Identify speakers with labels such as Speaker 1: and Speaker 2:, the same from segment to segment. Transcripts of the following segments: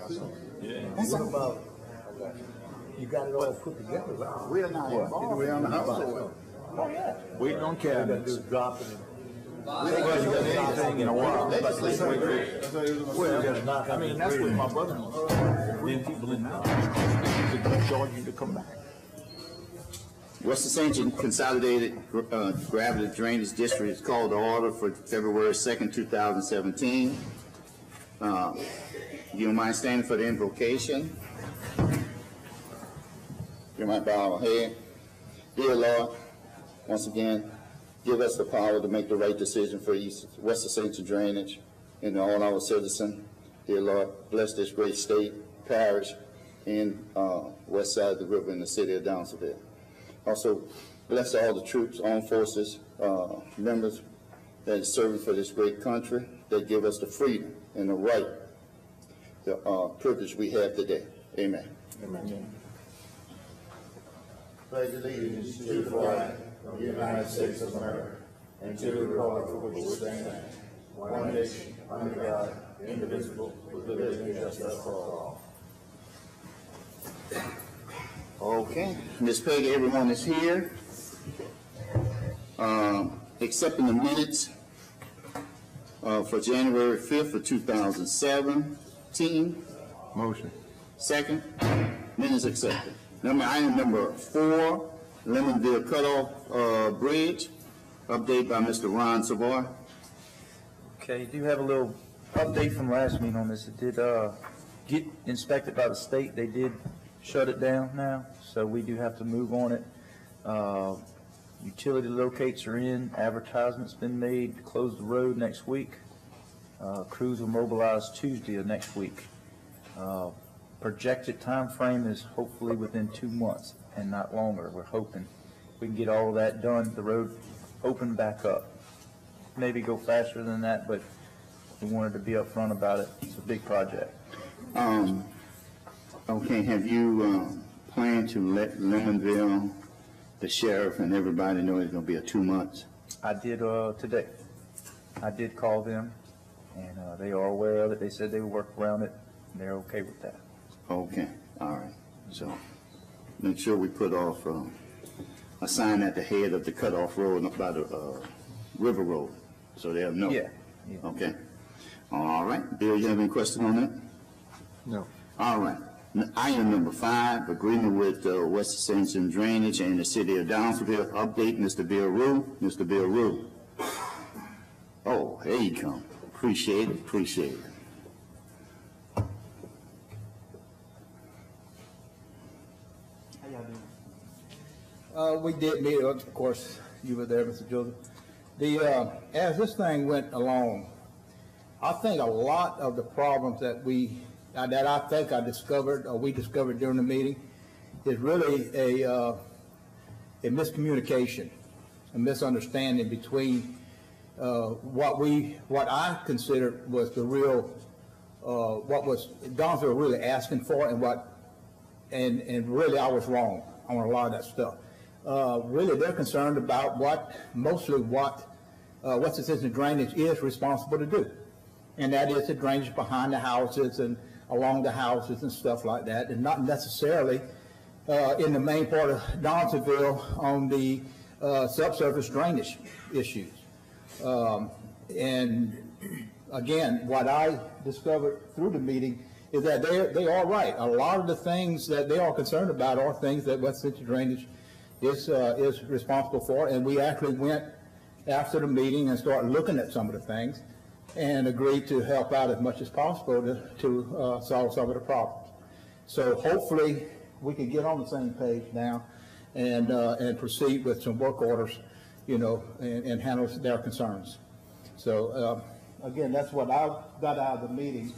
Speaker 1: What about, you got it all put together?
Speaker 2: We're not involved.
Speaker 3: We're on the house.
Speaker 1: Waiting on cabinets. Dropping it.
Speaker 3: Well, you got anything in a while.
Speaker 1: Well, I mean, that's what my brother-in-law said. Then people in now, they charge you to come back.
Speaker 2: West Ascension Consolidated Gravity Drainage District is called to order for February 2nd, 2017. You mind standing for the invocation? You might bow our head. Dear Lord, once again, give us the power to make the right decision for West Ascension Drainage and all our citizens. Dear Lord, bless this great state, parish, and west side of the river in the city of Downsville. Also, bless all the troops, armed forces, members that are serving for this great country, that give us the freedom and the right, the privilege we have today. Amen. Amen.
Speaker 4: Pledge allegiance to the flag of the United States of America and to the republic for which it stands, one nation, under God, indivisible, with liberty and justice for all.
Speaker 2: Okay, Ms. Peggy, everyone is here. Accepting the minutes for January 5th of 2017.
Speaker 3: Motion.
Speaker 2: Second, minutes accepted. Item number 4, Lemonville Cutoff Bridge, update by Mr. Ron Savoy.
Speaker 5: Okay, do have a little update from last meeting on this. It did get inspected by the state. They did shut it down now, so we do have to move on it. Utility locates are in, advertisement's been made to close the road next week. Crews will mobilize Tuesday of next week. Projected time frame is hopefully within 2 months and not longer. We're hoping we can get all of that done, the road open back up. Maybe go faster than that, but we wanted to be upfront about it. It's a big project.
Speaker 2: Okay, have you planned to let Lemonville, the sheriff, and everybody know it's going to be a 2 months?
Speaker 5: I did today. I did call them, and they are aware of it. They said they would work around it, and they're okay with that.
Speaker 2: Okay, all right. So make sure we put off a sign at the head of the cutoff road by the River Road, so they'll know.
Speaker 5: Yeah.
Speaker 2: Okay. All right. Bill, you have any question on that?
Speaker 3: No.
Speaker 2: All right. Item number 5, agreement with West Ascension Drainage and the City of Downsville. Update, Mr. Bill Rue. Mr. Bill Rue. Oh, here you come. Appreciate it. Appreciate it.
Speaker 6: We did meet, of course, you were there, Mr. Joseph. As this thing went along, I think a lot of the problems that we discovered, or we discovered during the meeting, is really a miscommunication, a misunderstanding between what I considered was the real, what was Downsville really asking for, and really I was wrong on a lot of that stuff. Really, they're concerned about mostly what West Ascension Drainage is responsible to do. And that is the drainage behind the houses and along the houses and stuff like that, and not necessarily in the main part of Downsville on the subsurface drainage issues. And again, what I discovered through the meeting is that they are right. A lot of the things that they are concerned about are things that West Ascension Drainage is responsible for, and we actually went after the meeting and started looking at some of the things and agreed to help out as much as possible to solve some of the problems. So hopefully we can get on the same page now and proceed with some work orders, and handle their concerns. So again, that's what I got out of the meeting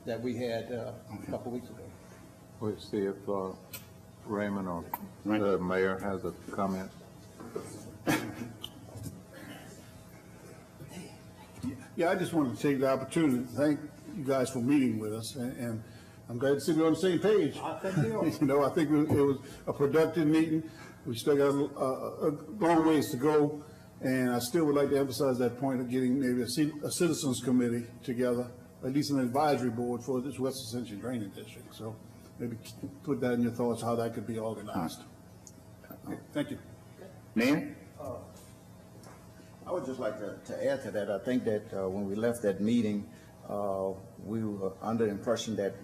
Speaker 6: that we had a couple weeks ago.
Speaker 3: We'll see if Raymond or the mayor has a comment.
Speaker 7: Yeah, I just wanted to take the opportunity to thank you guys for meeting with us, and I'm glad to see we're on the same page.
Speaker 6: I think you are.
Speaker 7: I think it was a productive meeting. We still got a long ways to go, and I still would like to emphasize that point of getting maybe a citizens committee together at least an advisory board for this West Ascension Drainage District. So maybe put that in your thoughts, how that could be organized. Okay, thank you.
Speaker 2: Mayor?
Speaker 6: I would just like to add to that, I think that when we left that meeting, we were under the impression that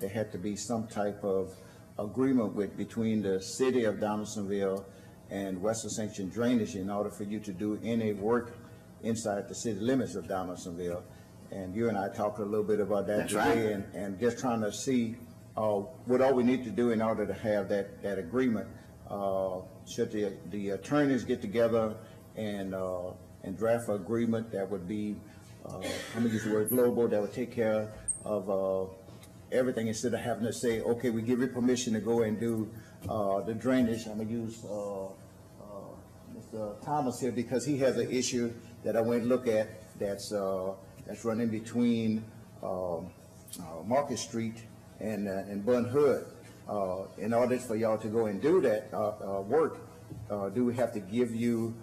Speaker 6: there had to be some type of agreement between the city of Donaldsonville and West Ascension Drainage in order for you to do any work inside the city limits of Donaldsonville. And you and I talked a little bit about that
Speaker 2: That's
Speaker 6: today,
Speaker 2: right.
Speaker 6: and just trying to see what all we need to do in order to have that agreement. Should the attorneys get together and draft an agreement that would be, I'm gonna use the word global, that would take care of everything, instead of having to say, okay, we give you permission to go and do the drainage. I'm gonna use Mr. Thomas here, because he has an issue that I went and look at that's running between Market Street and Bun Hood. In order for y'all to go and do that work, do we have to give you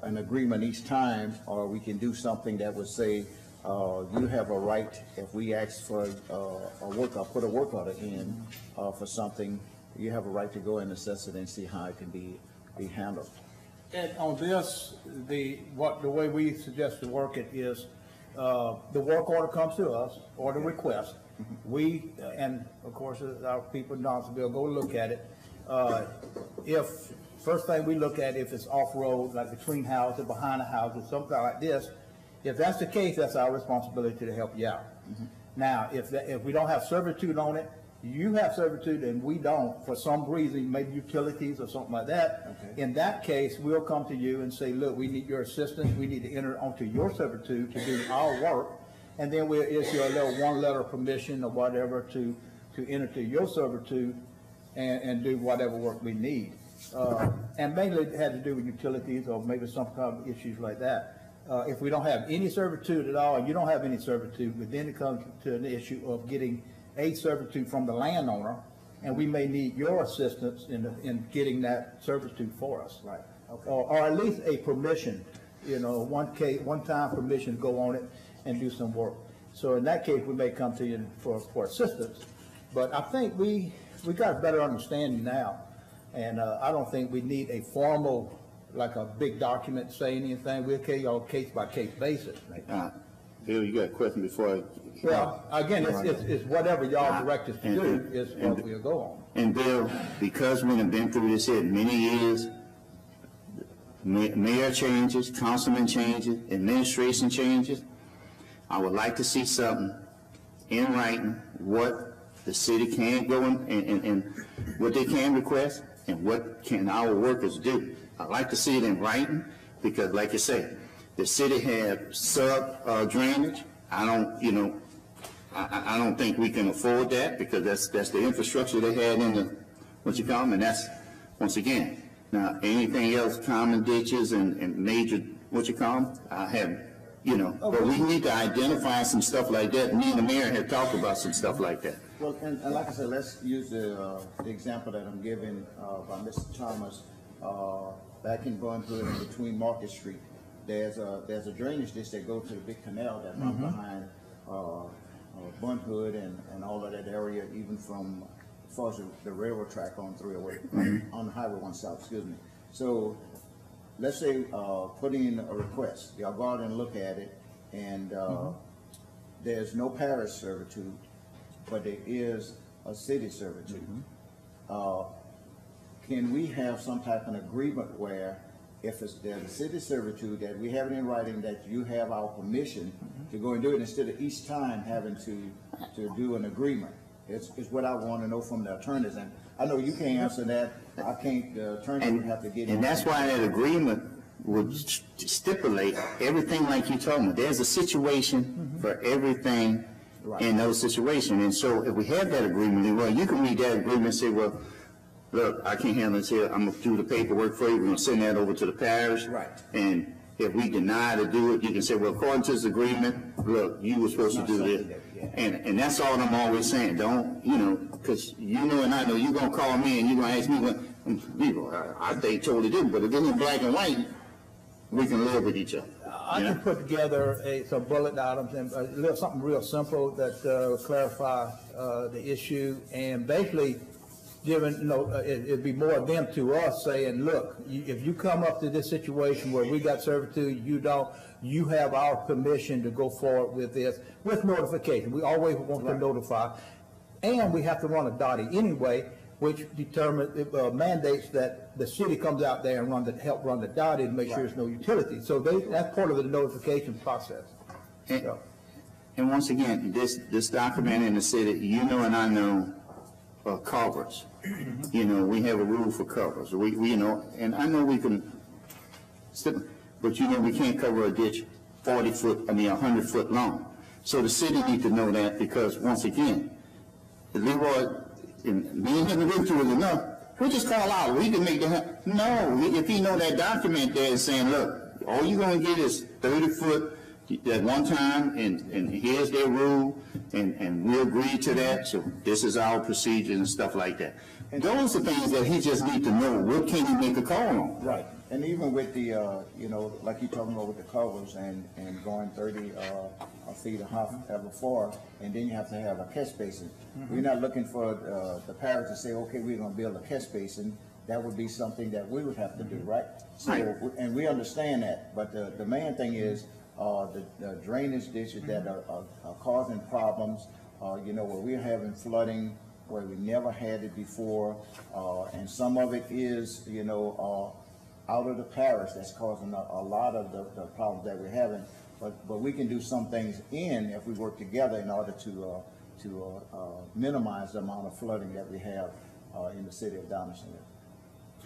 Speaker 6: an agreement each time, or we can do something that would say you have a right, if we ask for a work, or put a work order in for something, you have a right to go and assess it and see how it can be handled.
Speaker 8: And on this, the way we suggest to work it is, the work order comes to us, or the request. We, and of course, our people in Donaldsonville go look at it. First thing we look at, if it's off-road, like between houses, behind the houses, something like this, if that's the case, that's our responsibility to help you out. Now, if we don't have servitude on it, you have servitude and we don't, for some reason, maybe utilities or something like that.
Speaker 6: Okay.
Speaker 8: In that case, we'll come to you and say, look, we need your assistance, we need to enter onto your servitude to do our work, and then we'll issue a little one letter of permission or whatever to enter to your servitude and do whatever work we need. And mainly it had to do with utilities or maybe some kind of issues like that. If we don't have any servitude at all, and you don't have any servitude, but then it comes to an issue of getting a servitude from the landowner, and we may need your assistance in getting that servitude for us.
Speaker 6: Right, okay.
Speaker 8: Or at least a permission, one-time permission to go on it and do some work. So in that case, we may come to you for assistance. But I think we got a better understanding now, and I don't think we need a formal, like a big document saying anything. We'll carry on case-by-case basis.
Speaker 2: Bill, you got a question before I?
Speaker 8: Well, again, it's whatever y'all direct us to do is what we'll go on.
Speaker 2: And Bill, because we have been through this here many years, mayor changes, councilman changes, administration changes, I would like to see something in writing, what the city can go and what they can request and what can our workers do. I'd like to see it in writing, because like you say, the city have sub drainage. I don't think we can afford that, because that's the infrastructure they had in the, and that's, once again, now anything else, common ditches and major, I have, but we need to identify some stuff like that. Me and the mayor have talked about some stuff like that.
Speaker 6: Well, and like I said, let's use the example that I'm given by Mr. Thomas. Back in Bun Hood and between Market Street, there's a drainage ditch that goes to the big canal that runs behind Bun Hood and all of that area, even from as far as the railroad track on 308, on Highway 1 South, excuse me. So let's say put in a request, y'all go out and look at it, and there's no parish servitude, but there is a city servitude. Can we have some type of agreement where if there's a city servitude, that we have it in writing that you have our permission to go and do it, instead of each time having to do an agreement? It's what I want to know from the attorneys, and I know you can't answer that. I can't, the attorney would have to get in.
Speaker 2: And that's why that agreement would stipulate everything like you told me. There's a situation for everything in those situations. And so if we have that agreement, then, well, you can read that agreement and say, well, look, I can't handle this here. I'm going to do the paperwork for you. We're going to send that over to the parish.
Speaker 6: Right.
Speaker 2: And if we deny to do it, you can say, well, according to this agreement, look, you were supposed to do this. And that's all I'm always saying. Don't, because and I know you're going to call me and you're going to ask me, I think totally different. But if it's in black and white, we can live with each other.
Speaker 8: I can put together some bullet items and something real simple that clarify the issue, and basically giving, it'd be more of them to us saying, look, if you come up to this situation where we got servitude, you have our permission to go forward with this, with notification. We always want to notify. And we have to run a DOTI anyway, which mandates that the city comes out there and help run the DOTI to make sure there's no utility. So that's part of the notification process.
Speaker 2: And once again, this document in the city, and I know, covers. We have a rule for covers. We and I know we can, but we can't cover a ditch 100 foot long. So the city need to know that, because once again, Leroy, and me and him have been through it enough. We just call out. We can make that. No, if he know that document there is saying, look, all you're gonna get is 30 foot at one time, and here's their rule, and we agree to that. So this is our procedure and stuff like that. And those are things that he just need to know. What can he make a call on?
Speaker 4: Right. And even with the, like you're talking about with the covers and going 30 feet or however far, and then you have to have a catch basin. We're not looking for the parish to say, okay, we're going to build a catch basin. That would be something that we would have to do, right? So, and we understand that, but the main thing is the drainage ditches that are causing problems, where we're having flooding, where we never had it before, and some of it is, out of the parish that's causing a lot of the problems that we're having. But we can do some things if we work together in order to minimize the amount of flooding that we have in the city of Donaldson.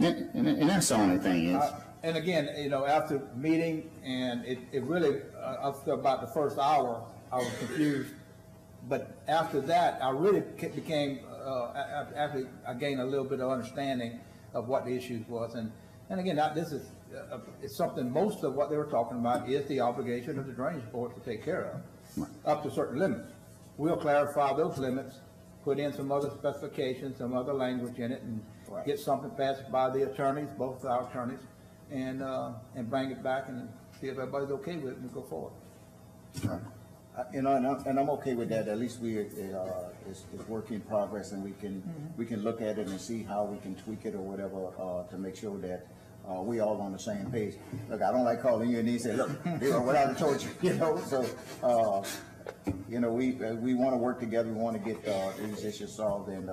Speaker 2: And that's the only thing is.
Speaker 8: And again, after meeting, and it really, after about the first hour, I was confused. But after that, I really became, after I gained a little bit of understanding of what the issues was. And again, this is it's something, most of what they were talking about is the obligation of the drainage board to take care of, up to certain limits. We'll clarify those limits, put in some other specifications, some other language in it, and get something passed by the attorneys, both our attorneys, and bring it back and see if everybody's okay with it and go forward.
Speaker 4: And I'm okay with that. At least it's work in progress, and we can look at it and see how we can tweak it or whatever to make sure that we all on the same page. Look, I don't like calling you and you say, look, what I told you, So we want to work together. We want to get these issues solved and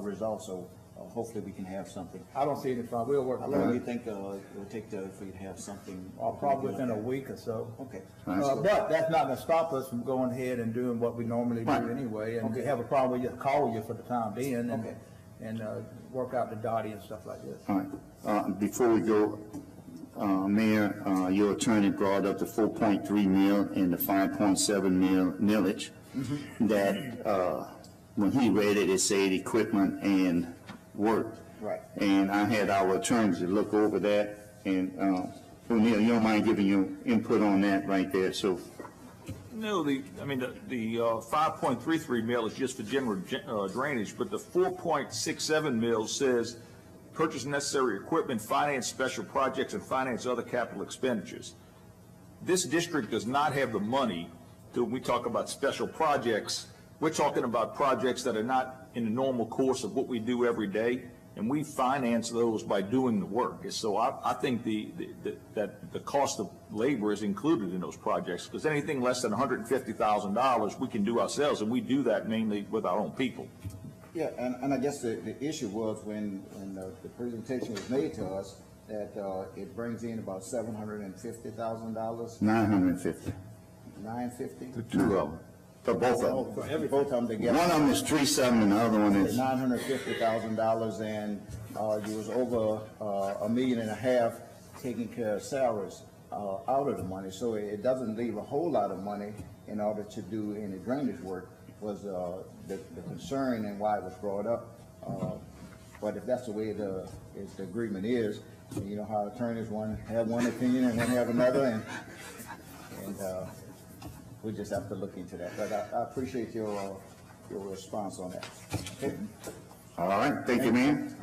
Speaker 4: resolved. So hopefully we can have something.
Speaker 8: I don't see any problem. We'll work.
Speaker 4: How long do you think it will take for you to have something?
Speaker 8: Probably within a week or so.
Speaker 4: Okay.
Speaker 8: But that's not going to stop us from going ahead and doing what we normally do anyway. And if we have a problem, we just call you for the time being and work out the DOTI and stuff like this.
Speaker 2: All right. Before we go, Mayor, your attorney brought up the 4.3 mil and the 5.7 mil millage. That when he read it, it said equipment and work.
Speaker 4: Right.
Speaker 2: And I had our attorneys to look over that. And O'Neill, you don't mind giving your input on that right there? So.
Speaker 1: No, the 5.33 mil is just for general drainage, but the 4.67 mil says purchase necessary equipment, finance special projects, and finance other capital expenditures. This district does not have the money to, when we talk about special projects, we're talking about projects that are not in the normal course of what we do every day, and we finance those by doing the work. So I think that the cost of labor is included in those projects, because anything less than $150,000 we can do ourselves, and we do that mainly with our own people.
Speaker 4: Yeah, and I guess the issue was when the presentation was made to us that it brings in about $750,000.
Speaker 2: 950.
Speaker 4: 950.
Speaker 3: The two of them.
Speaker 2: For both of them.
Speaker 4: Both of them together.
Speaker 2: One of them is 3.7 and the other one is.
Speaker 4: $950,000, and you was over $1.5 million taking care of salaries out of the money. So it doesn't leave a whole lot of money in order to do any drainage work. Was the concern and why it was brought up. But if that's the way the agreement is, and you know how attorneys have one opinion and then have another, and we just have to look into that. But I appreciate your response on that. Okay.
Speaker 2: All right, thank you, man.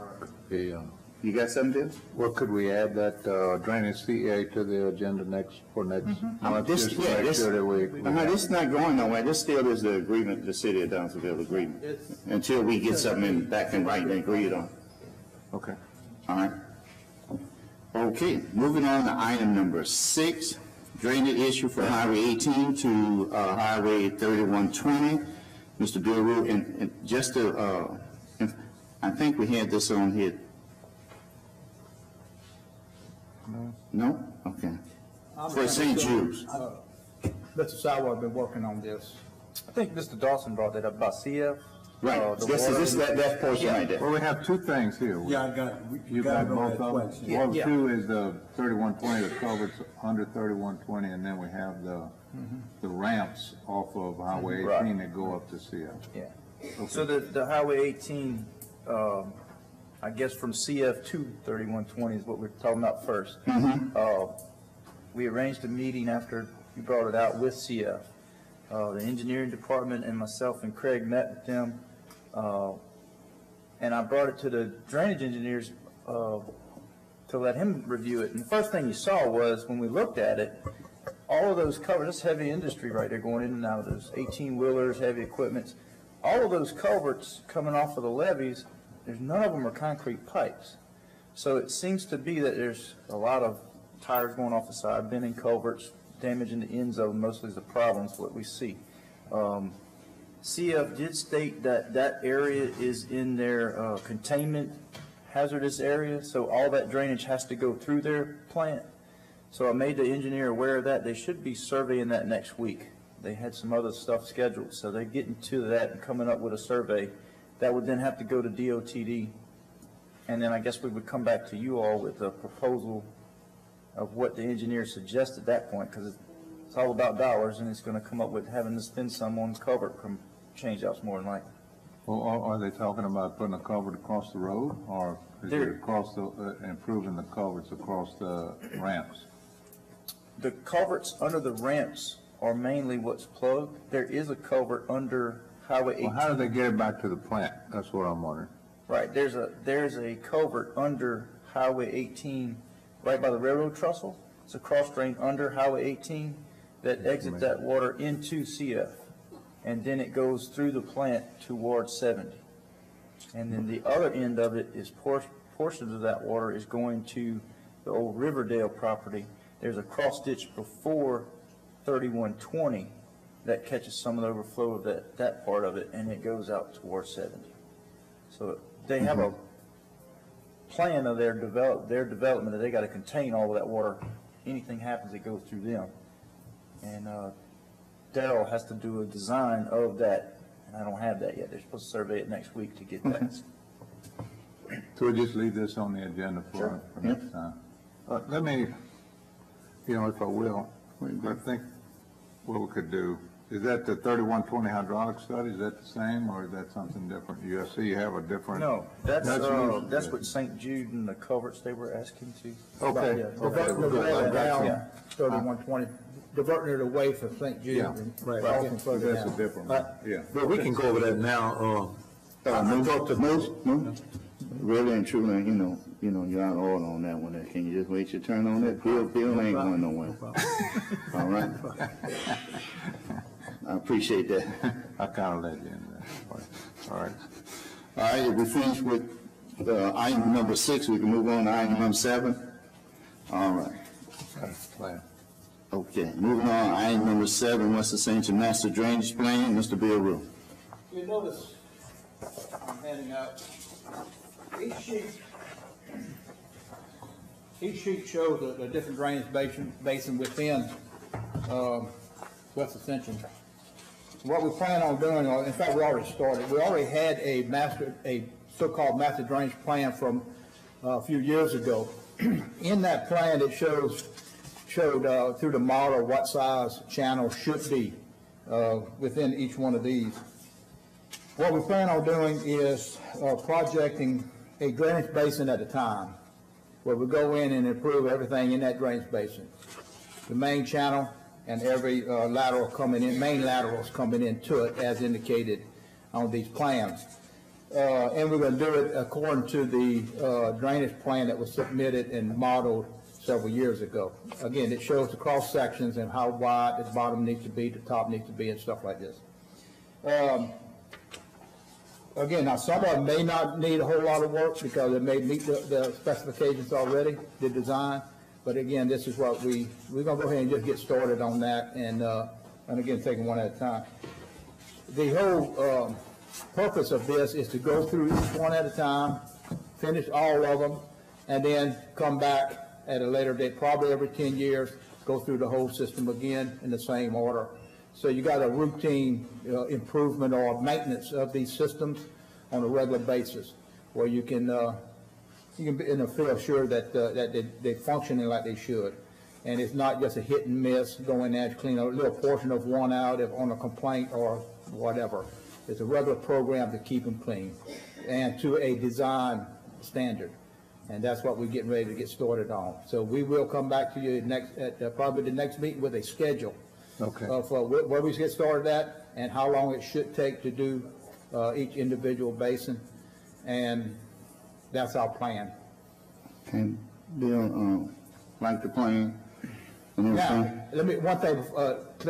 Speaker 2: You got something, Bill?
Speaker 3: Well, could we add that drainage CA to the agenda for next month?
Speaker 2: This,
Speaker 3: just to
Speaker 2: yeah,
Speaker 3: make
Speaker 2: this,
Speaker 3: sure that we
Speaker 2: this is not going nowhere. This still is the agreement, the city of Downsville agreement, until we get something back in writing agreed on.
Speaker 3: Okay.
Speaker 2: All right. Okay, moving on to item number 6, drainage issue for Highway 18 to Highway 3120. Mr. Bill Rue, and just to, I think we had this on here. No? Okay. For St. Jude's.
Speaker 8: Mr. Sauer has been working on this.
Speaker 5: I think Mr. Dawson brought that up about CF.
Speaker 2: Right,
Speaker 5: the
Speaker 2: this
Speaker 5: water-
Speaker 2: is that portion right there.
Speaker 3: Well, we have two things here.
Speaker 7: Yeah, I got it.
Speaker 3: You got both of them?
Speaker 8: Yeah,
Speaker 3: Well,
Speaker 8: yeah.
Speaker 3: 2 is the 3120, the culverts under 3120, and then we have the ramps off of Highway 18
Speaker 5: Right.
Speaker 3: that go up to CF.
Speaker 5: Yeah. So the Highway 18, I guess from CF to 3120 is what we're talking about first. We arranged a meeting after you brought it out with CF. The engineering department and myself and Craig met with them. And I brought it to the drainage engineers to let him review it. And the first thing you saw was, when we looked at it, all of those covers, that's heavy industry right there going in and out of those 18-wheelers, heavy equipments. All of those culverts coming off of the levees, there's none of them are concrete pipes. So it seems to be that there's a lot of tires going off the side, bending culverts, damaging the end zone, mostly is the problems, what we see. CF did state that that area is in their containment hazardous area, so all that drainage has to go through their plant. So I made the engineer aware of that. They should be surveying that next week. They had some other stuff scheduled, so they're getting to that and coming up with a survey. That would then have to go to DOTD, and then I guess we would come back to you all with a proposal of what the engineer suggests at that point, because it's all about dollars, and it's going to come up with having to spend some on culvert change-outs more than likely.
Speaker 3: Well, are they talking about putting a culvert across the road, or is it across the, improving the culverts across the ramps?
Speaker 5: The culverts under the ramps are mainly what's plugged. There is a culvert under Highway 18.
Speaker 3: Well, how do they get it back to the plant? That's what I'm wondering.
Speaker 5: Right, there's a culvert under Highway 18, right by the railroad trestle. It's a cross drain under Highway 18 that exits that water into CF. And then it goes through the plant towards 70. And then the other end of it is portions of that water is going to the old Riverdale property. There's a cross ditch before 3120 that catches some of the overflow of that part of it, and it goes out towards 70. So they have a plan of their development that they got to contain all of that water. Anything happens, it goes through them. And Darrell has to do a design of that, and I don't have that yet. They're supposed to survey it next week to get that.
Speaker 3: So we'll just leave this on the agenda for next time. Let me, if I will, I think what we could do, is that the 3120 hydraulic study, is that the same, or is that something different? You see you have a different.
Speaker 5: No, that's
Speaker 3: usually-
Speaker 5: what St. Jude and the culverts they were asking to.
Speaker 3: Okay.
Speaker 5: Yeah.
Speaker 8: Diverting
Speaker 3: good.
Speaker 8: the water down,
Speaker 5: Yeah.
Speaker 8: 3120, diverting it away from St. Jude.
Speaker 3: Yeah.
Speaker 8: and
Speaker 6: Right.
Speaker 8: walking further
Speaker 3: That's a
Speaker 8: down.
Speaker 3: different one, yeah.
Speaker 6: But we can go over that now,
Speaker 2: Move. Really and truly, you're out of order on that one there. Can you just wait your turn on that? Bill ain't going nowhere. All right? I appreciate that.
Speaker 3: I kind of let you in there. All right.
Speaker 2: All right, if we finish with item number 6, we can move on to item number 7. All right.
Speaker 3: Plan.
Speaker 2: Okay, moving on, item number 7, West Ascension Master Drainage Plan, Mr. Bill Rue.
Speaker 8: You notice, I'm handing out, each sheet shows the different drainage basin within West Ascension. What we plan on doing, or in fact, we already started. We already had a so-called master drainage plan from a few years ago. In that plan, it showed through the model what size channel should be within each one of these. What we plan on doing is projecting a drainage basin at a time, where we go in and improve everything in that drainage basin. The main channel and every lateral coming in, main laterals coming into it as indicated on these plans. And we're gonna do it according to the drainage plan that was submitted and modeled several years ago. Again, it shows the cross sections and how wide the bottom needs to be, the top needs to be, and stuff like this. Again, now some of them may not need a whole lot of work because it may meet the specifications already, the design. But again, this is what we're gonna go ahead and just get started on that and again, take them one at a time. The whole purpose of this is to go through each one at a time, finish all of them, and then come back at a later date, probably every 10 years, go through the whole system again in the same order. So you got a routine improvement or maintenance of these systems on a regular basis, where you can feel sure that they're functioning like they should. And it's not just a hit and miss, go in there, clean a little portion of one out if on a complaint or whatever. It's a regular program to keep them clean and to a design standard. And that's what we're getting ready to get started on. So we will come back to you probably the next meeting with a schedule.
Speaker 3: Okay.
Speaker 8: Of where we get started at and how long it should take to do each individual basin. And that's our plan.
Speaker 2: Okay, Bill, like the plan and everything?
Speaker 8: Now, one thing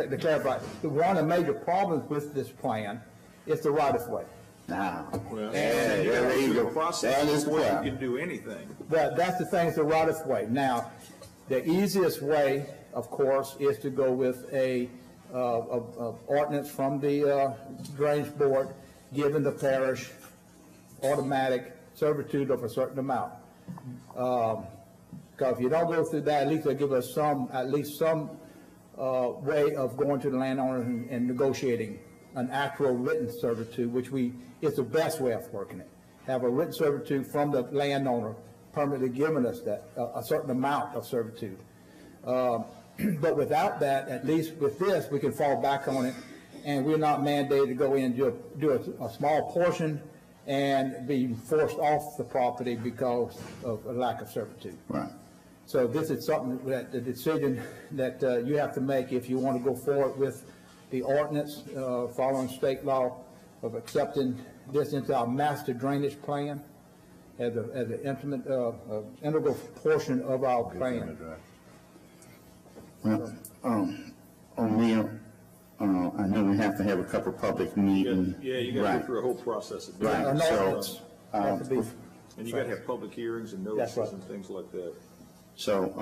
Speaker 8: to clarify, one of the major problems with this plan is the right-of-way.
Speaker 2: Now,
Speaker 1: Well,
Speaker 2: there
Speaker 1: you gotta
Speaker 2: you
Speaker 1: do
Speaker 2: go.
Speaker 1: the process
Speaker 2: That is the
Speaker 1: before you
Speaker 2: problem.
Speaker 1: can do anything.
Speaker 8: But that's the thing, is the right-of-way. Now, the easiest way, of course, is to go with a ordinance from the Drainage Board, giving the parish automatic servitude of a certain amount. Because if you don't go through that, at least they'll give us some way of going to the landowner and negotiating an actual written servitude, which it's the best way of working it. Have a written servitude from the landowner permanently giving us that, a certain amount of servitude. But without that, at least with this, we can fall back on it, and we're not mandated to go in and do a small portion and be forced off the property because of a lack of servitude.
Speaker 2: Right.
Speaker 8: So this is something that, the decision that you have to make if you want to go forward with the ordinance, following state law of accepting this into our master drainage plan as an integral portion of our plan.
Speaker 2: Well, O'Neill, I know we have to have a couple public meetings.
Speaker 1: Yeah, you gotta
Speaker 2: Right.
Speaker 1: go through a whole process of doing
Speaker 2: Right.
Speaker 1: it.
Speaker 8: An
Speaker 2: So,
Speaker 8: ordinance has to be-
Speaker 1: And you gotta have public hearings and
Speaker 8: That's
Speaker 1: notices
Speaker 8: right.
Speaker 1: and things like that.
Speaker 2: So,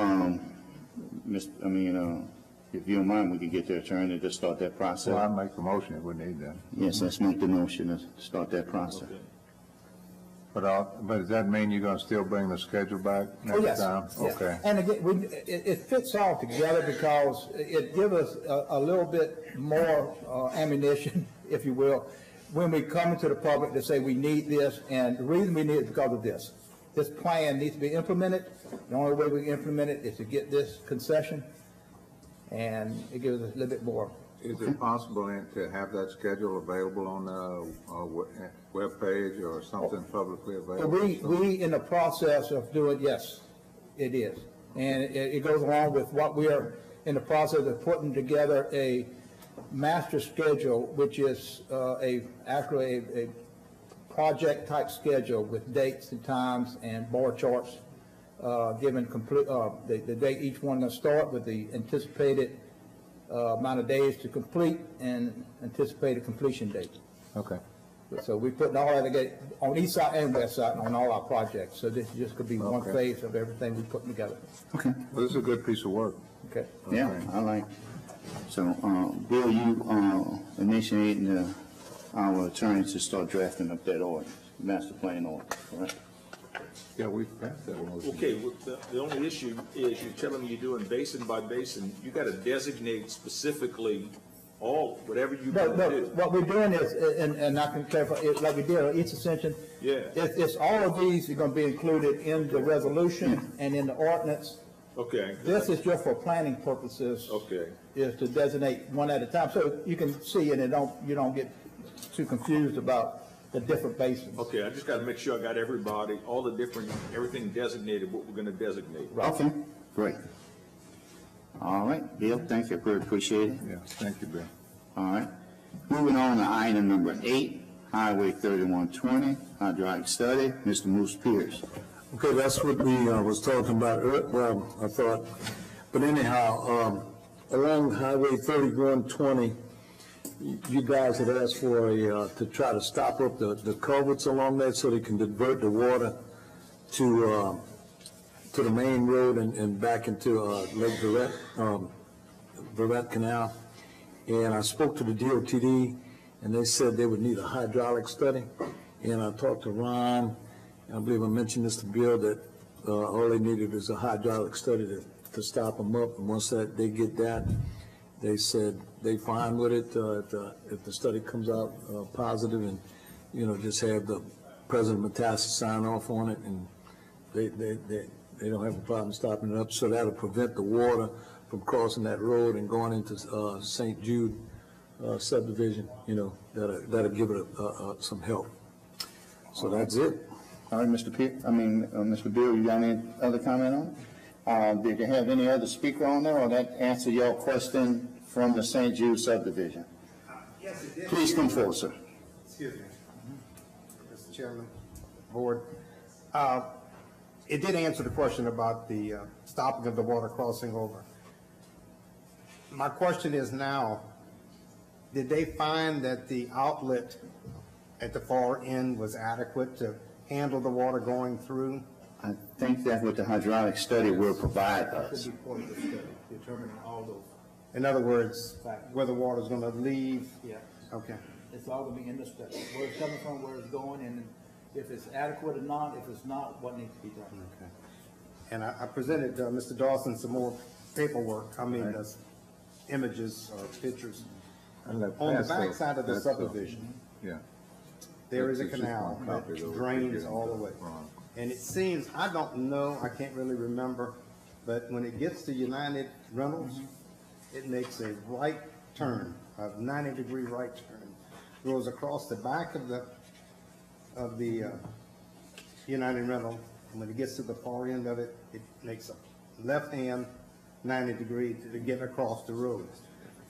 Speaker 2: if you don't mind, we could get the attorney to start that
Speaker 3: Well, I
Speaker 2: process.
Speaker 3: make the motion if we need that.
Speaker 2: Yes, let's make the motion to start that process.
Speaker 1: Okay.
Speaker 3: But does that mean you're gonna still bring the schedule back
Speaker 8: Oh, yes.
Speaker 3: next time?
Speaker 8: Yeah.
Speaker 3: Okay.
Speaker 8: And again, it fits all together because it gives us a little bit more ammunition, if you will, when we come into the public to say we need this, and the reason we need it is because of this. This plan needs to be implemented. The only way we can implement it is to get this concession, and it gives us a little bit more.
Speaker 3: Is it possible then to have that schedule available on the webpage or something publicly available?
Speaker 8: We in the process of doing, yes, it is. And it goes along with what we are in the process of putting together a master schedule, which is actually a project type schedule with dates and times and bar charts, given complete, the date each one will start with the anticipated amount of days to complete and anticipated completion date.
Speaker 3: Okay.
Speaker 8: So we putting all that together on east side and west side on all our projects. So this just could be one
Speaker 3: Okay.
Speaker 8: phase of everything we putting together.
Speaker 2: Okay.
Speaker 3: Well, this is a good piece of work.
Speaker 8: Okay.
Speaker 2: Yeah,
Speaker 3: Okay.
Speaker 2: I like. So, Bill, you initiating our attorney to start drafting up that ordinance, master plan ordinance, correct?
Speaker 3: Yeah, we passed that motion.
Speaker 1: Okay, well, the only issue is you're telling me you're doing basin by basin. You gotta designate specifically whatever you're
Speaker 8: No,
Speaker 1: gonna
Speaker 8: no,
Speaker 1: do.
Speaker 8: what we're doing is, and I can clarify, like we did on each Ascension.
Speaker 1: Yeah.
Speaker 8: It's all of these are gonna be included in the resolution and in the ordinance.
Speaker 1: Okay.
Speaker 8: This is just for planning purposes.
Speaker 1: Okay.
Speaker 8: Is to designate one at a time, so you can see and you don't get too confused about the different basins.
Speaker 1: Okay, I just gotta make sure I got everybody, everything designated, what we're gonna designate.
Speaker 2: Okay, great. All right, Bill, thank you, I very appreciate it.
Speaker 3: Yeah, thank you, Bill.
Speaker 2: All right. Moving on to item number 8, Highway 3120, hydraulic study, Mr. Moose Pierce.
Speaker 9: Okay, that's what we was talking about, well, I thought, but anyhow, along Highway 3120, you guys had asked for to try to stop up the culverts along there so they can divert the water to the main road and back into Lake Barrett Canal. And I spoke to the DOTD, and they said they would need a hydraulic study. And I talked to Ron, and I believe I mentioned this to Bill, that all they needed is a hydraulic study to stop them up. And once they get that, they said they fine with it if the study comes out positive, and, just have the President Matassi sign off on it, and they don't have a problem stopping it up. So that'll prevent the water from crossing that road and going into St. Jude subdivision, that'll give it some help. So that's it.
Speaker 2: All right, Mr. Mr. Bill, you got any other comment on it? Did you have any other speaker on there, or that answer your question from the St. Jude subdivision?
Speaker 10: Yes, it did.
Speaker 2: Please come forward, sir.
Speaker 10: Excuse me, Mr. Chairman, Board. It did answer the question about the stopping of the water crossing over. My question is now, did they find that the outlet at the far end was adequate to handle the water going through?
Speaker 2: I think that's what the hydraulic study will provide us.
Speaker 8: Should be part of the study, determining all those.
Speaker 10: In other words, where the water's gonna leave?
Speaker 8: Yeah.
Speaker 10: Okay.
Speaker 8: It's all gonna be in the study, where it's coming from, where it's going, and if it's adequate or not, if it's not, what needs to be done.
Speaker 10: Okay. And I presented Mr. Dawson some more paperwork, images or pictures. On the back side of the subdivision,
Speaker 3: Yeah.
Speaker 10: there is a
Speaker 3: That's just
Speaker 10: canal
Speaker 3: one
Speaker 10: that
Speaker 3: copy, though,
Speaker 10: drains
Speaker 3: if you
Speaker 10: all the
Speaker 3: get
Speaker 10: way.
Speaker 3: it wrong.
Speaker 10: And it seems, I don't know, I can't really remember, but when it gets to United Rentals, it makes a right turn, a 90-degree right turn, goes across the back of the United Rental. And when it gets to the far end of it, it makes a left-hand 90-degree to get across the road.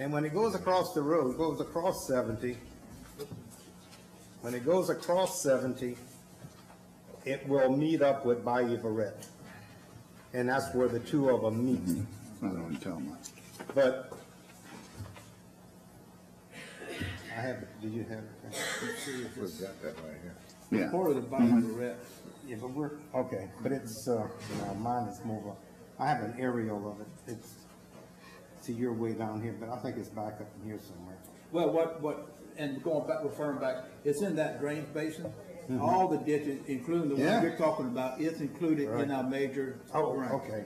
Speaker 10: And when it goes across the road, goes across 70, when it goes across 70, it will meet up with Bayou Barrett. And that's where the two of them meet.
Speaker 2: I don't know what you're talking about.
Speaker 10: But I have, did you have it?
Speaker 3: We've got that right here.
Speaker 2: Yeah.
Speaker 8: Part of the Bayou Barrett.
Speaker 10: Yeah, but we're, okay, but it's, mine is more of a, I have an aerial of it. It's, see, you're way down here, but I think it's back up in here somewhere.
Speaker 8: Well, and going back, referring back, it's in that drainage basin. All the ditches, including the
Speaker 10: Yeah.
Speaker 8: one you're talking about, it's included in
Speaker 10: Right.
Speaker 8: our major
Speaker 10: Oh,
Speaker 8: drain
Speaker 10: okay.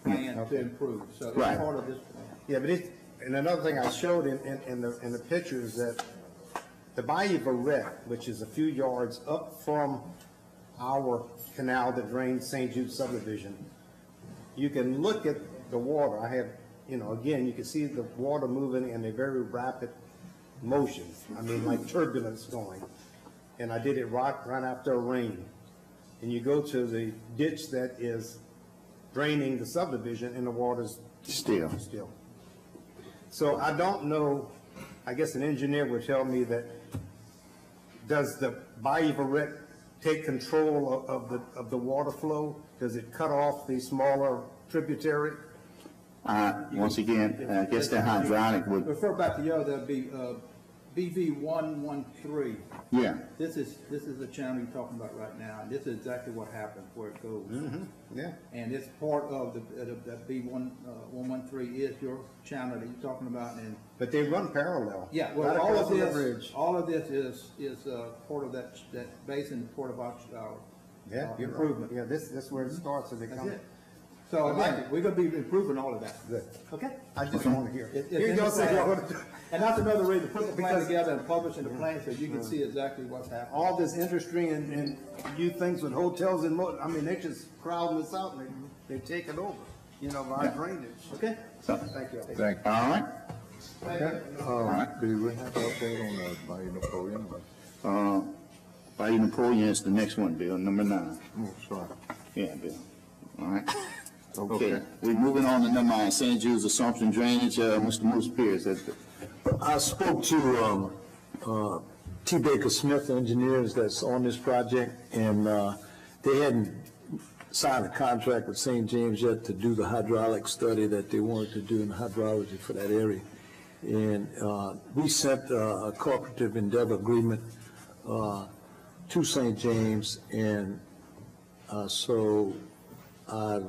Speaker 8: plan
Speaker 10: Okay.
Speaker 8: to improve. So it's
Speaker 2: Right.
Speaker 8: part of this plan.
Speaker 10: Yeah, but it's, and another thing I showed in the pictures that the Bayou Barrett, which is a few yards up from our canal that drains St. Jude subdivision, you can look at the water. I have, again, you can see the water moving in a very rapid motion. I mean, like turbulence going. And I did it right after a rain. And you go to the ditch that is draining the subdivision and the water's
Speaker 2: Still.
Speaker 10: So I don't know, I guess an engineer would tell me that, does the Bayou Barrett take control of the water flow? Does it cut off the smaller tributary?
Speaker 2: Once again, I guess the hydraulic would,
Speaker 8: Refer back to that'd be, BV113.
Speaker 2: yeah.
Speaker 8: This is the channel you're talking about right now, and this is exactly what happens, where it goes.
Speaker 10: Yeah.
Speaker 8: And it's part of that B113 is your channel that you're talking about, and
Speaker 10: But they run parallel.
Speaker 8: yeah, well,
Speaker 10: Right
Speaker 8: all
Speaker 10: across
Speaker 8: of
Speaker 10: the
Speaker 8: this,
Speaker 10: bridge.
Speaker 8: all of this is part of that basin, part of our
Speaker 10: Yeah, you're
Speaker 8: improvement.
Speaker 10: right. Yeah, this is where it starts and it
Speaker 8: That's
Speaker 10: comes.
Speaker 8: it. So
Speaker 10: I like
Speaker 8: again,
Speaker 10: it.
Speaker 8: we're gonna be improving all of that.
Speaker 10: Good.
Speaker 8: Okay?
Speaker 10: I just want to hear.
Speaker 8: It's
Speaker 10: Here
Speaker 8: in
Speaker 10: y'all
Speaker 8: the
Speaker 10: say
Speaker 8: plan.
Speaker 10: y'all want to do.
Speaker 8: And that's another reason, put the plan
Speaker 10: Because-
Speaker 8: together and publish in the plan so you can see exactly what's happening.
Speaker 10: All this industry and you things with hotels and they're just crowding this out and they're taking over, our drainage.
Speaker 8: Okay?
Speaker 10: Thank you.
Speaker 3: Thank you.
Speaker 2: All right.
Speaker 3: All right. Do we have an update on the Bayou Napoleon?
Speaker 2: Bayou Napoleon is the next one, Bill, number 9.
Speaker 3: Oh, sorry.
Speaker 2: Yeah, Bill. All right.
Speaker 3: Okay.
Speaker 2: Okay, we're moving on to number 9, St. Jude's Assumption Drainage, Mr. Moose Pierce.
Speaker 9: I spoke to T. Baker Smith Engineers that's on this project, and they hadn't signed a contract with St. James yet to do the hydraulic study that they wanted to do in the hydrology for that area. And we sent a cooperative endeavor agreement to St. James, and so I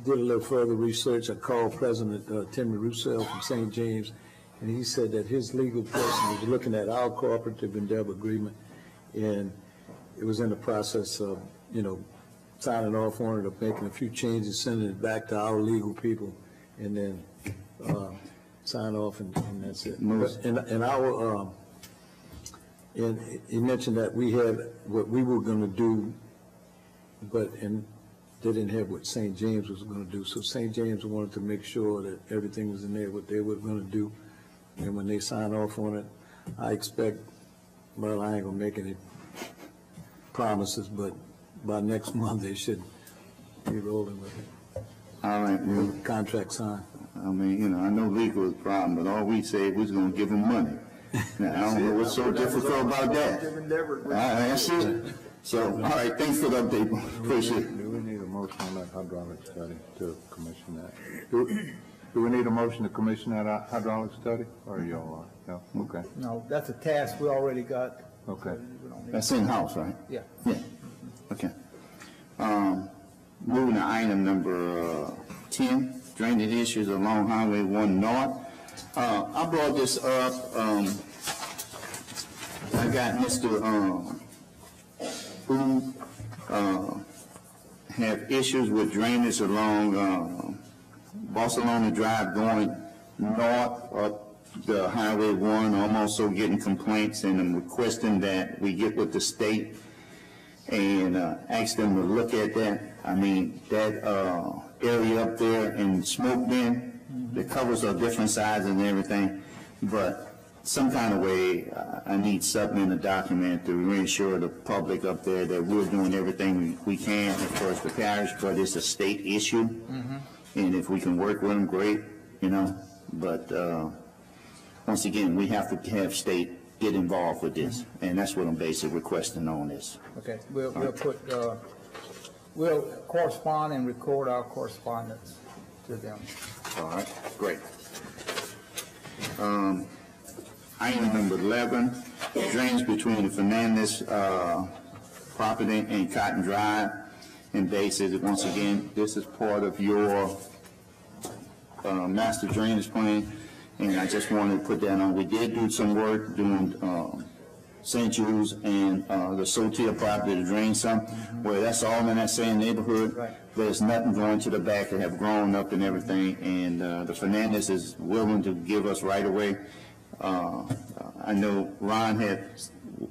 Speaker 9: did a little further research. I called President Timmy Roussel from St. James, and he said that his legal person was looking at our cooperative endeavor agreement, and it was in the process of, signing off on it, of making a few changes, sending it back to our legal people, and then sign off, and that's it. And he mentioned that we had what we were going to do, and they didn't have what St. James was going to do. So St. James wanted to make sure that everything was in there, what they were going to do. And when they sign off on it, I expect, well, I ain't going to make any promises, but by next month they should be rolling with it.
Speaker 2: All right, well,
Speaker 9: Contract signed.
Speaker 2: I mean, I know legal is a problem, but all we said was gonna give them money. Now, I don't know what's so difficult about that. That's it. So, all right, thanks for the update, appreciate it.
Speaker 3: Do we need a motion on that hydraulic study to commission that? Do we need a motion to commission that hydraulic study, or are you all right? No, okay,
Speaker 8: No, that's a task we already got.
Speaker 3: okay.
Speaker 8: We don't need-
Speaker 2: That's in-house, right?
Speaker 8: Yeah.
Speaker 2: Yeah, okay. Moving to item number 10, drainage issues along Highway 1 North. I brought this up, I got Mr. Who have issues with drainage along Barcelona Drive going north up the Highway 1. I'm also getting complaints, and I'm requesting that we get with the state and ask them to look at that. I mean, that area up there in Smoke Bin, the covers are different sizes and everything, but some kind of way, I need something in the document to reassure the public up there that we're doing everything we can as far as the parish, but it's a state issue. And if we can work with them, great, but once again, we have to have state get involved with this, and that's what I'm basically requesting on this.
Speaker 8: Okay, we'll correspond and record our correspondence to them.
Speaker 2: All right, great. Item number 11, drains between the Fernandez property and Cotton Drive. And basically, once again, this is part of your master drainage plan, and I just wanted to put that on. We did do some work doing St. Jude's and the Sotia property to drain some, where that's all in that same neighborhood.
Speaker 8: Right.
Speaker 2: There's nothing going to the back that have grown up and everything, and the Fernandez is willing to give us right away. I know Ron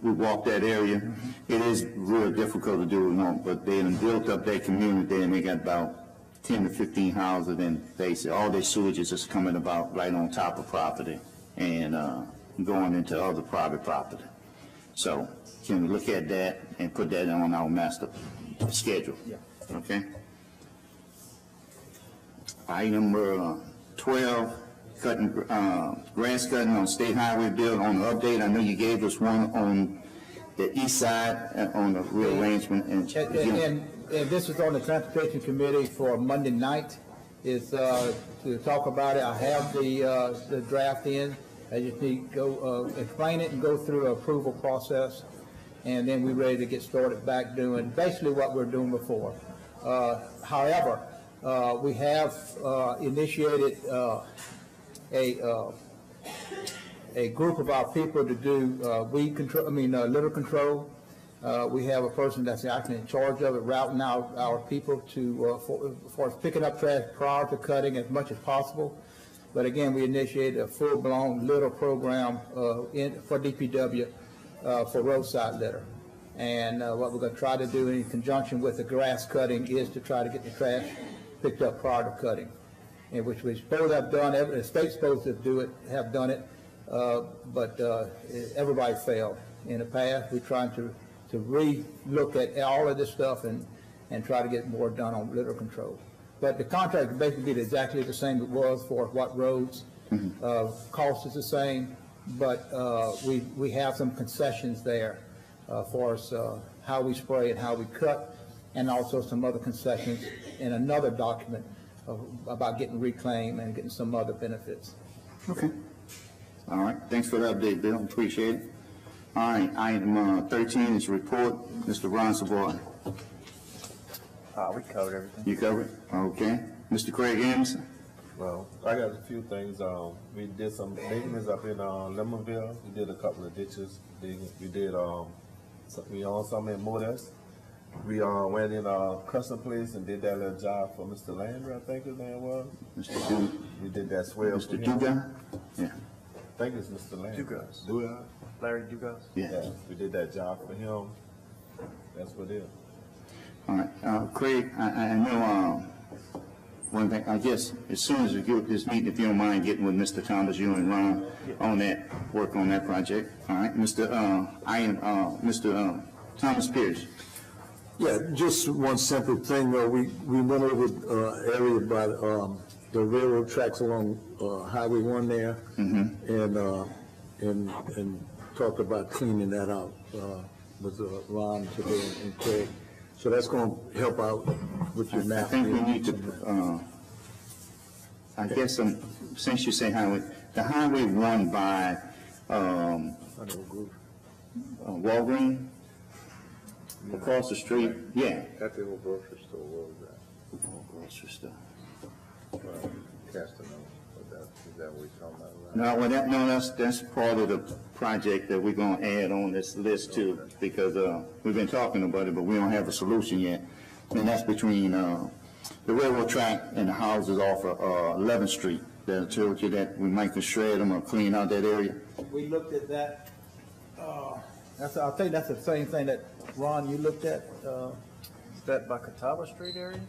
Speaker 2: we walked that area. It is real difficult to do, but they done built up that community, and they got about 10 to 15 houses, and all their sewage is just coming about right on top of property and going into other private property. So can we look at that and put that on our master schedule?
Speaker 8: Yeah.
Speaker 2: Okay. Item number 12, grass cutting on State Highway bill on the update. I know you gave us one on the east side on the rearrangement. And
Speaker 8: this is on the Transportation Committee for Monday night, is to talk about it. I have the draft in. I just need to go explain it and go through an approval process, and then we're ready to get started back doing basically what we're doing before. However, we have initiated a group of our people to do litter control. We have a person that's actually in charge of it, routing out our people to for picking up trash prior to cutting as much as possible. But again, we initiated a full-blown litter program for DPW for roadside litter. And what we're going to try to do in conjunction with the grass cutting is to try to get the trash picked up prior to cutting, and which we supposed to have done. The state's supposed to do it, have done it, but everybody failed in the past. We're trying to re-look at all of this stuff and try to get more done on litter control. But the contract basically be exactly the same it was for what roads. Cost is the same. but we have some concessions there for us, how we spray and how we cut, and also some other concessions in another document about getting reclaimed and getting some other benefits.
Speaker 2: Okay. All right, thanks for the update, Bill, appreciate it. All right, item 13 is report, Mr. Ron Savoy.
Speaker 5: We covered everything.
Speaker 2: You covered? Okay. Mr. Craig Anderson?
Speaker 11: Well, I got a few things. We did some maintenance up in Lemonville. We did a couple of ditches. We did we own some in Modest. We went in Custom Place and did that little job for Mr. Landry, I think his name was.
Speaker 2: Mr. Du?
Speaker 11: We did that swell.
Speaker 2: Mr.
Speaker 11: for him.
Speaker 2: Dugan? Yeah.
Speaker 11: I think it's Mr. Landry.
Speaker 5: Dugas.
Speaker 11: Dugas?
Speaker 5: Larry Dugas?
Speaker 2: Yeah.
Speaker 11: We did that job for him. That's what it is.
Speaker 2: All right, Craig, I know, one thing, I guess, as soon as we get this meeting, if you don't mind getting with Mr. Thomas, you and Ron on that, work on that project, all right? Mr. Thomas Pierce.
Speaker 9: Yeah, just one simple thing, we went over, area by, the railroad tracks along, Highway 1 there. And talked about cleaning that out, with, Ron today and Craig. So that's gonna help out with your
Speaker 2: I
Speaker 9: map.
Speaker 2: think we need to, I guess, since you say highway, the Highway 1 by, Walgreens, across the street, yeah.
Speaker 3: At the old grocery store, what was that?
Speaker 2: Grocery store.
Speaker 3: Castanova, is that what we're talking about?
Speaker 2: No, well, that's part of the project that we're gonna add on this list too, because, we've been talking about it, but we don't have a solution yet. And that's between, the railroad track and the houses off of, 11th Street. That I told you that we might can shred them or clean out that area.
Speaker 8: We looked at that, I think that's the same thing that, Ron, you looked at,
Speaker 5: Is that by Catawba Street area?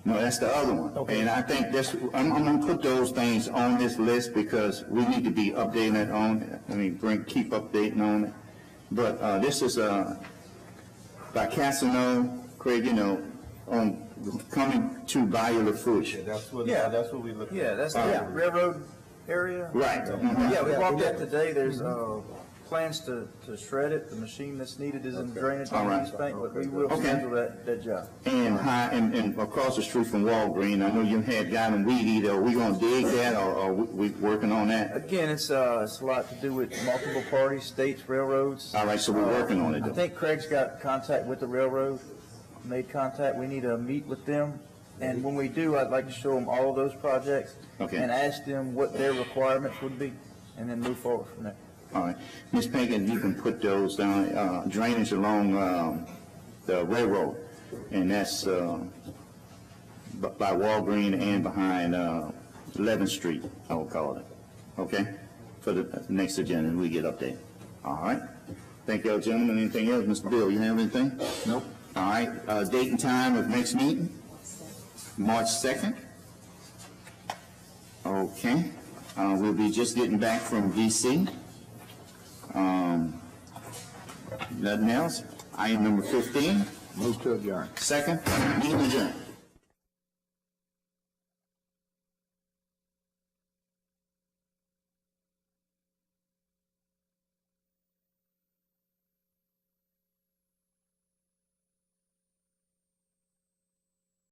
Speaker 2: No, that's the other one.
Speaker 8: Okay.
Speaker 2: And I think I'm gonna put those things on this list because we need to be updating it on, keep updating on it. But, this is, by Casanova, Craig, on coming to Bayou Lafourche.
Speaker 11: That's what we looked at.
Speaker 5: Yeah, that's the railroad area.
Speaker 2: Right. Mhm.
Speaker 5: Yeah, we walked that today. There's, plans to shred it. The machine that's needed is in drainage
Speaker 2: All right.
Speaker 5: on East Bank, but we will
Speaker 2: Okay.
Speaker 5: schedule that job.
Speaker 2: And across the street from Walgreens, I know you had got them weed eater. Are we gonna dig that or we working on that?
Speaker 5: Again, it's a lot to do with multiple parties, states, railroads.
Speaker 2: All right, so we're working on it
Speaker 5: I
Speaker 2: though.
Speaker 5: think Craig's got contact with the railroad, made contact. We need to meet with them. And when we do, I'd like to show them all of those projects.
Speaker 2: Okay.
Speaker 5: And ask them what their requirements would be, and then move forward from there.
Speaker 2: All right. Ms. Pagan, you can put those down, drainage along, the railroad. And that's, by Walgreens and behind, 11th Street, I will call it. Okay? For the next agenda, we get updated. All right. Thank y'all, gentlemen. Anything else? Mr. Bill, you have anything? Nope. All right. Date and time of next meeting? March 2nd? Okay. We'll be just getting back from DC. Nothing else? Item number 15.
Speaker 3: Move to adjourn.
Speaker 2: Second, meeting adjourned.